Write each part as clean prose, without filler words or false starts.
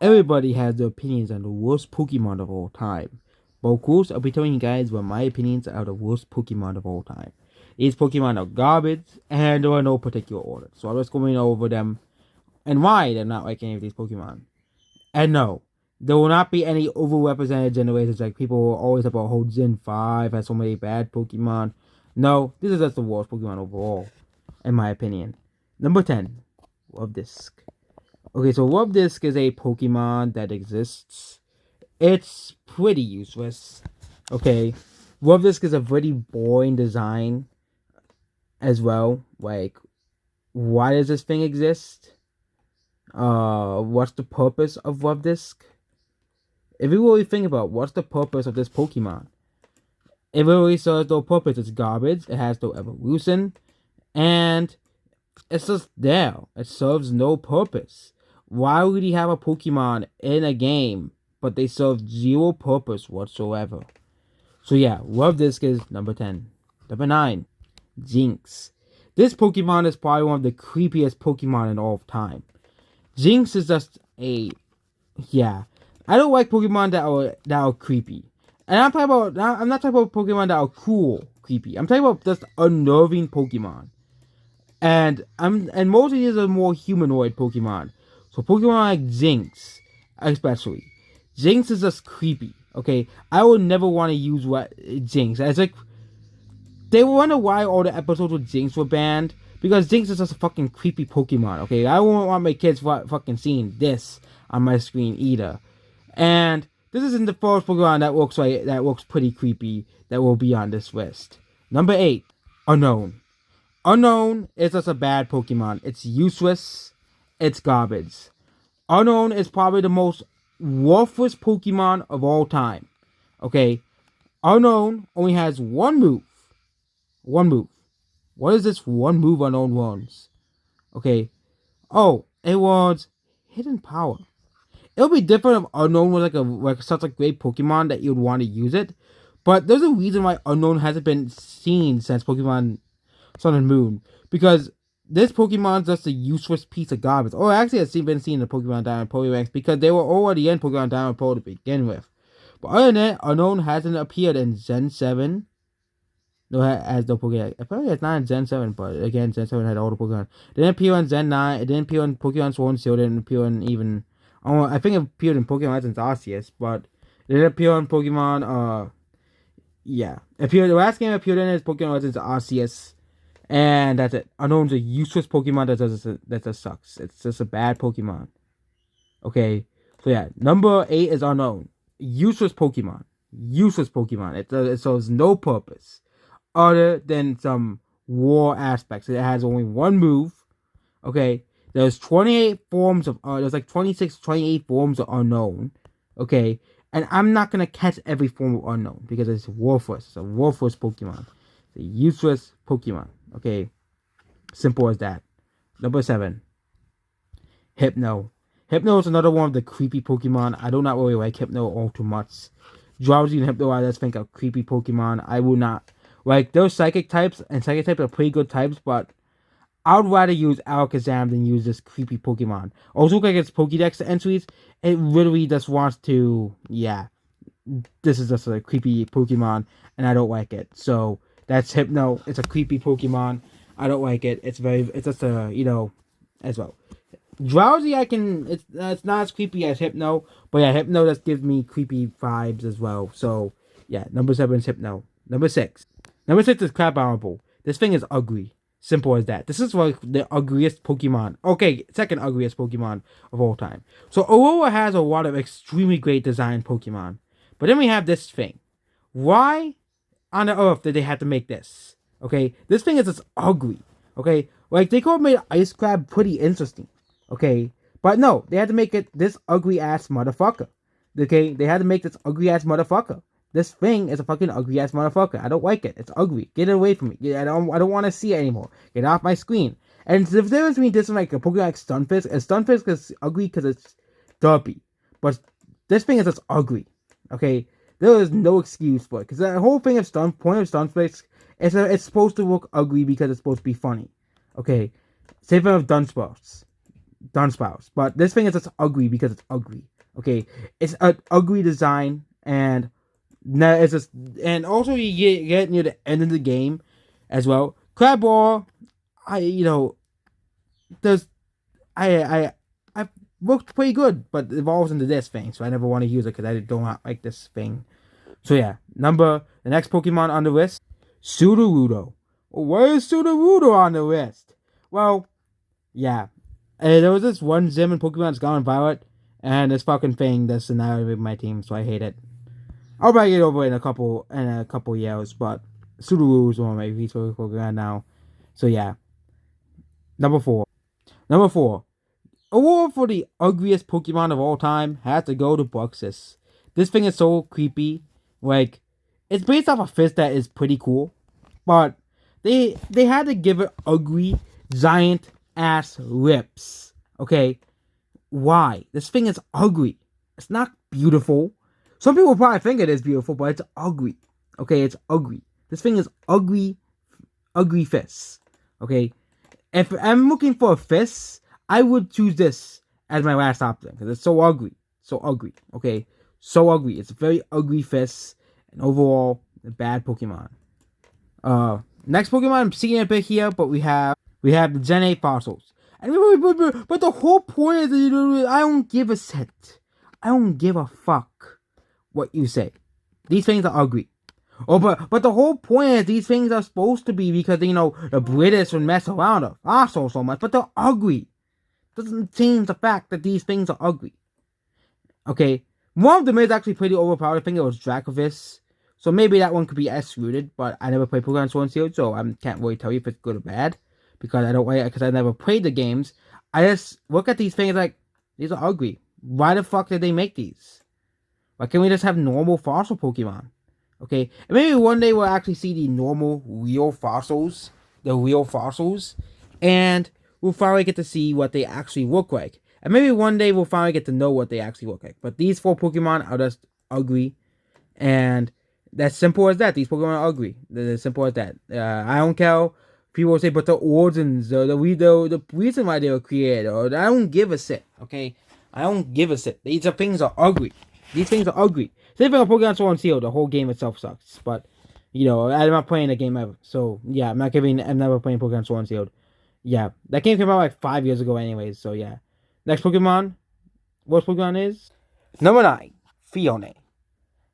Everybody has their opinions on the worst Pokemon of all time. But of course, I'll be telling you guys what my opinions are the worst Pokemon of all time. These Pokemon are garbage, and there are no particular order. So I'm just going over them and why they're not like any of these Pokemon. And no, there will not be any overrepresented generations like people will always about whole Gen 5 has so many bad Pokemon. No, this is just the worst Pokemon overall, in my opinion. Number 10, Luvdisc. Okay, so Luvdisc is a Pokemon that exists. It's pretty useless. Okay, Luvdisc is a pretty boring design as well. Like, why does this thing exist? What's the purpose of Luvdisc? If you really think about what's the purpose of this Pokemon, it really serves no purpose. It's garbage. It has no evolution, and it's just there. It serves no purpose. Why would you have a Pokemon in a game, but they serve zero purpose whatsoever? So yeah, Luvdisc is number 10. Number 9, Jynx. This Pokemon is probably one of the creepiest Pokemon in all of time. Jynx is just a yeah. I don't like Pokemon that are creepy. And I'm not talking about Pokemon that are cool creepy. I'm talking about just unnerving Pokemon. And most of these are more humanoid Pokemon. So Pokemon like Jynx, especially. Jynx is just creepy. Okay, I would never want to use Jynx. It's like they wonder why all the episodes with Jynx were banned because Jynx is just a fucking creepy Pokemon. Okay, I won't want my kids fucking seeing this on my screen either. And this isn't the first Pokemon that looks pretty creepy that will be on this list. Number 8, Unknown. Unknown is just a bad Pokemon. It's useless. It's garbage. Unknown is probably the most worthless Pokemon of all time. Okay? Unknown only has one move. One move. What is this one move Unknown runs? Okay. Oh, it was Hidden Power. It would be different if Unknown was like such a great Pokemon that you would want to use it. But there's a reason why Unknown hasn't been seen since Pokemon Sun and Moon. Because this Pokemon's just a useless piece of garbage. Or actually, it's been seen in the Pokemon Diamond Pokedex because they were already in Pokemon Diamond Poke to begin with. But other than that, Unknown hasn't appeared in Gen 7. No, as the Pokemon. Apparently, it's not in Gen 7, but again, Gen 7 had all the Pokemon. It didn't appear in Gen 9. It didn't appear in Pokemon Sword and Shield. It didn't appear in even. I think it appeared in Pokemon Legends Arceus, but it didn't appear in Pokemon. Yeah. The last game it appeared in is Pokemon Legends Arceus. And that's it. Unknown's a useless Pokemon that just sucks. It's just a bad Pokemon. Okay. So yeah, number 8 is Unknown. Useless Pokemon. Useless Pokemon. It serves no purpose other than some war aspects. It has only one move. Okay. There's 28 forms of there's like 26, 28 forms of Unknown. Okay. And I'm not gonna catch every form of Unknown because it's worthless. It's a worthless Pokemon. It's a useless Pokemon. Okay. Simple as that. Number 7. Hypno. Hypno is another one of the creepy Pokemon. I do not really like Hypno all too much. Drowsy and Hypno I just think are creepy Pokemon. I will not like those psychic types, and psychic types are pretty good types, but I would rather use Alakazam than use this creepy Pokemon. Also, look like its Pokédex entries. It literally just wants to, yeah, this is just a creepy Pokemon, and I don't like it. So that's Hypno. It's a creepy Pokemon. I don't like it. It's just a, as well. Drowsy, it's not as creepy as Hypno, but yeah, Hypno just gives me creepy vibes as well. So yeah, number 7 is Hypno. Number 6. Number 6 is Crabapple. This thing is ugly. Simple as that. This is like the ugliest Pokemon. Okay, second ugliest Pokemon of all time. So Aurora has a lot of extremely great designed Pokemon. But then we have this thing. Why on the earth did they have to make this? Okay, this thing is just ugly. Okay, like they could have made Ice Crab pretty interesting. Okay, but no, they had to make it this ugly ass motherfucker. Okay, they had to make this ugly ass motherfucker. This thing is a fucking ugly ass motherfucker. I don't like it. It's ugly. Get it away from me. I don't want to see it anymore. Get it off my screen. And the difference between this and like a Pokemon like Stunfisk is ugly because it's derpy. But this thing is just ugly. Okay, there is no excuse for it because the whole thing of point of Stunfisk is that it's supposed to look ugly because it's supposed to be funny. Okay, same thing with Dunsparce. Dunsparce. But this thing is just ugly because it's ugly. Okay, it's an ugly design, and it's just, and also you get near the end of the game as well. Crabrawler, does I looked pretty good, but it evolves into this thing, so I never want to use it because I don't like this thing. So yeah, the next Pokemon on the list, Sudowoodo. Why is Sudowoodo on the list? Well, yeah, there was this one gym in Pokemon Scarlet Violet, and this fucking thing that's annihilated my team, so I hate it. I'll probably get over it in a couple years, but Sudowoodo is one of my favorite Pokemon now. So yeah, number four. Number four. Award for the ugliest Pokemon of all time has to go to Bruxis. This thing is so creepy. Like, it's based off a fish that is pretty cool, but they had to give it ugly, giant ass lips. Okay, why? This thing is ugly. It's not beautiful. Some people probably think it is beautiful, but it's ugly. Okay, it's ugly. This thing is ugly, ugly fish. Okay, if I'm looking for a fish, I would choose this as my last option because it's so ugly. So ugly. Okay, so ugly. It's a very ugly fish, and overall, a bad Pokemon. Next Pokemon, I'm seeing a bit here, but we have the Gen 8 fossils. And but the whole point is, I don't give a shit. I don't give a fuck what you say. These things are ugly. Oh, but the whole point is these things are supposed to be because, the British would mess around with fossils so much, but they're ugly. Doesn't change the fact that these things are ugly. Okay, one of them is actually pretty overpowered. I think it was Dracovish. So maybe that one could be excluded, but I never played Pokemon Sword and Shield, so I can't really tell you if it's good or bad. Because I never played the games. I just look at these things like, these are ugly. Why the fuck did they make these? Why can't we just have normal fossil Pokemon? Okay, and maybe one day we'll actually see the normal, real fossils. And we'll finally get to see what they actually look like. And maybe one day we'll finally get to know what they actually look like. But these 4 Pokemon are just ugly. And that's simple as that. These Pokemon are ugly. They're as simple as that. I don't care. People say, but the origins, the reason why they were created, or I don't give a shit. Okay, I don't give a shit. These things are ugly. These things are ugly. Same thing with Pokemon Sword and Shield. The whole game itself sucks. But I'm not playing the game ever. So yeah, I'm never playing Pokemon Sword and Shield. Yeah, that game came out like 5 years ago, anyways. So yeah, next Pokemon. What Pokemon is number 9? Phione.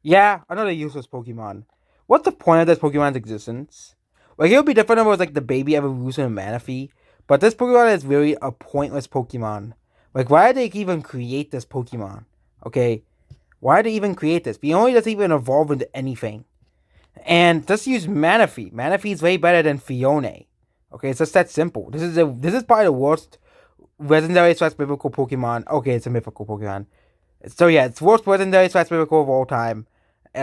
Yeah, another useless Pokemon. What's the point of this Pokemon's existence? Like, it would be different if it was like the baby evolution of Manaphy, but this Pokemon is really a pointless Pokemon. Like, why did they even create this Pokemon? Okay, why did they even create this? Phione doesn't even evolve into anything. And just use Manaphy. Manaphy is way better than Phione. Okay, it's just that simple. This is probably the worst legendary / mythical Pokemon. Okay, it's a mythical Pokemon. So yeah, it's worst legendary / mythical of all time.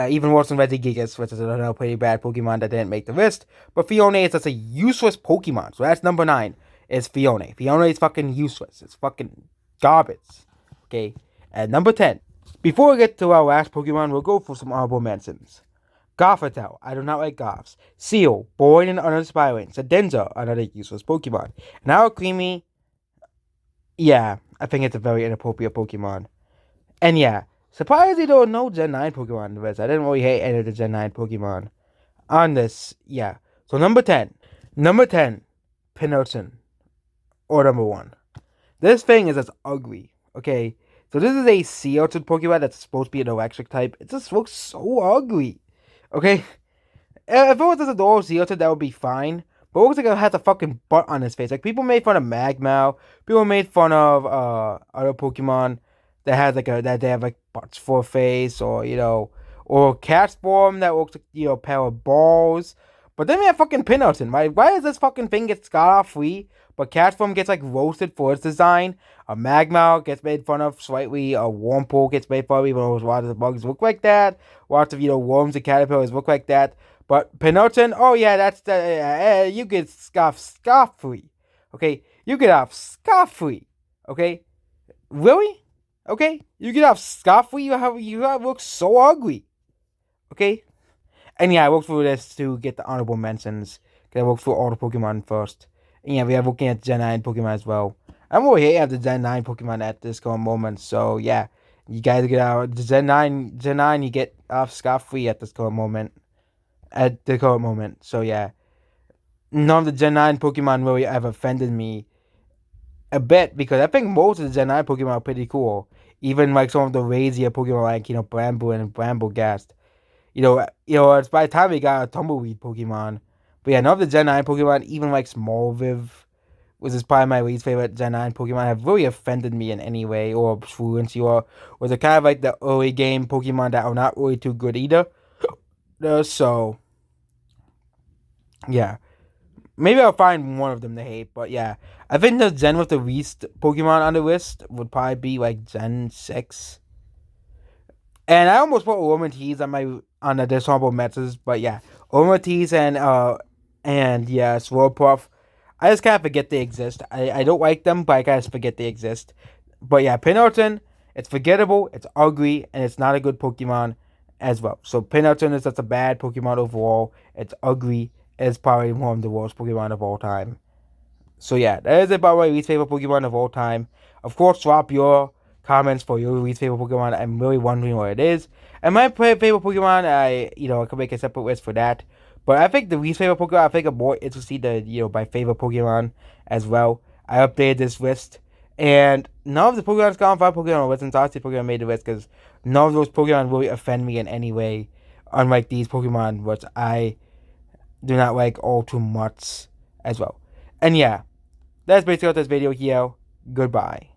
Even worse than Regigigas, which is another pretty bad Pokemon that didn't make the list. But Phione is just a useless Pokemon. So that's number 9. Is Phione. Phione is fucking useless. It's fucking garbage. Okay. And number 10. Before we get to our last Pokemon, we'll go for some honorable mentions. Gothitelle. I do not like Goths. Seal. Boring and uninspiring. Sedenza. Another useless Pokemon. And Alcremie. Yeah. I think it's a very inappropriate Pokemon. And yeah. Surprisingly, there were no Gen 9 Pokemon on the list. I didn't really hate any of the Gen 9 Pokemon on this. Yeah. So number 10. Number 10. Pinochin. Or number 1. This thing is just ugly. Okay. So this is a Sea Urchin Pokemon that's supposed to be an electric type. It just looks so ugly. Okay. If it was just a normal Sea Urchin, that would be fine. But it looks like it has a fucking butt on his face. Like, people made fun of Magmar. People made fun of other Pokemon that has that they have like butts for a face, or or Castform that looks like pair of balls. But then we have fucking Pinochin. Why does this fucking thing get scot-free, but Castform gets like roasted for its design? A Magmar gets made fun of slightly. A Wurmple gets made fun of, even though a lot of the bugs look like that. Lots of worms and caterpillars look like that. But Pinochin, oh yeah, that's the you get scot-free. Okay, you get off scot-free. Okay, really? Okay, you get off scot-free. You look so ugly. Okay, and yeah, I worked through this to get the honorable mentions. Cause I worked through all the Pokemon first. And yeah, we are looking at Gen 9 Pokemon as well. I'm over here at the Gen 9 Pokemon at this current moment. So yeah, you guys get out the Gen 9 you get off scot-free at this current moment. At the current moment. So yeah. None of the Gen 9 Pokemon really have offended me a bit because I think most of the Gen 9 Pokemon are pretty cool. Even like some of the lazier Pokemon like, Bramble and Bramblegast. It's by the time we got a Tumbleweed Pokemon. But yeah, none of the Gen 9 Pokemon, even like Smallviv, which is probably my least favorite Gen 9 Pokemon, have really offended me in any way, or Fluency, or was it kind of like the early game Pokemon that are not really too good either. So, yeah. Maybe I'll find one of them to hate, but yeah. I think the Gen with the least Pokemon on the list would probably be like Gen 6. And I almost put Oromatisse on the dishonorable mentions, but yeah. Oromatisse and yeah, Swirlpuff. I just kind of forget they exist. I don't like them, but I kind of forget they exist. But yeah, Pinarton, it's forgettable, it's ugly, and it's not a good Pokemon as well. So Pinarton is just a bad Pokemon overall. It's ugly. It's probably one of the worst Pokemon of all time. So yeah, that is about my least favorite Pokemon of all time. Of course, drop your comments for your least favorite Pokemon. I'm really wondering what it is. And my favorite Pokemon, I can make a separate list for that. But I think the least favorite Pokemon, I think I'm more interested in my favorite Pokemon as well. I updated this list. And none of the Pokemon's gone 5 Pokemon list, and Toxic Pokemon made the list because none of those Pokemon really offend me in any way. Unlike these Pokemon, which I do not like all too much as well. And yeah, that's basically what this video here. Goodbye.